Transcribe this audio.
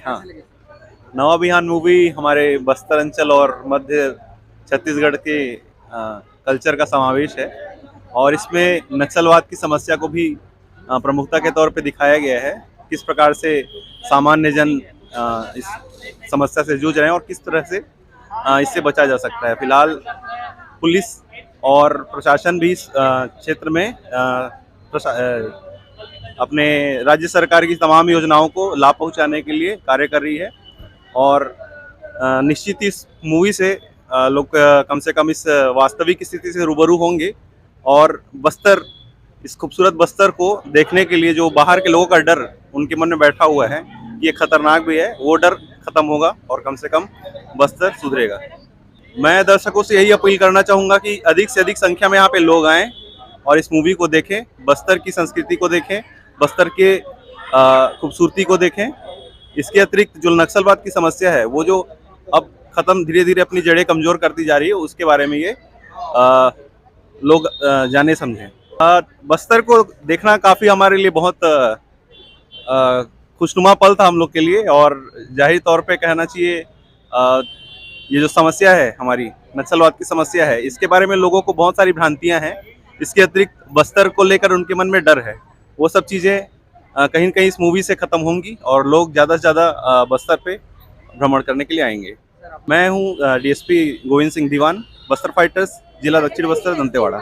हाँ, नवा अभियान मूवी हमारे बस्तर अंचल और मध्य छत्तीसगढ़ के कल्चर का समावेश है और इसमें नक्सलवाद की समस्या को भी प्रमुखता के तौर पे दिखाया गया है। किस प्रकार से सामान्य जन इस समस्या से जूझ रहे हैं और किस तरह से इससे बचा जा सकता है। फिलहाल पुलिस और प्रशासन भी इस क्षेत्र में अपने राज्य सरकार की तमाम योजनाओं को लाभ पहुंचाने के लिए कार्य कर रही है और निश्चित ही इस मूवी से लोग कम से कम इस वास्तविक स्थिति से रूबरू होंगे और बस्तर, इस खूबसूरत बस्तर को देखने के लिए जो बाहर के लोगों का डर उनके मन में बैठा हुआ है कि ये खतरनाक भी है, वो डर खत्म होगा और कम से कम बस्तर सुधरेगा। मैं दर्शकों से यही अपील करना चाहूँगा कि अधिक से अधिक संख्या में यहाँ पे लोग आएँ और इस मूवी को देखें, बस्तर की संस्कृति को देखें, बस्तर के खूबसूरती को देखें। इसके अतिरिक्त जो नक्सलवाद की समस्या है वो जो अब खत्म धीरे धीरे अपनी जड़ें कमजोर करती जा रही है, उसके बारे में ये लोग जाने समझें। बस्तर को देखना काफ़ी हमारे लिए बहुत खुशनुमा पल था हम लोग के लिए और जाहिर तौर पे कहना चाहिए ये जो समस्या है हमारी नक्सलवाद की समस्या है, इसके बारे में लोगों को बहुत सारी भ्रांतियां हैं। इसके अतिरिक्त बस्तर को लेकर उनके मन में डर है, वो सब चीज़ें कहीं न कहीं इस मूवी से खत्म होंगी और लोग ज़्यादा से ज़्यादा बस्तर पे भ्रमण करने के लिए आएंगे। मैं हूँ डीएसपी गोविंद सिंह दीवान, बस्तर फाइटर्स, जिला दक्षिण बस्तर, दंतेवाड़ा।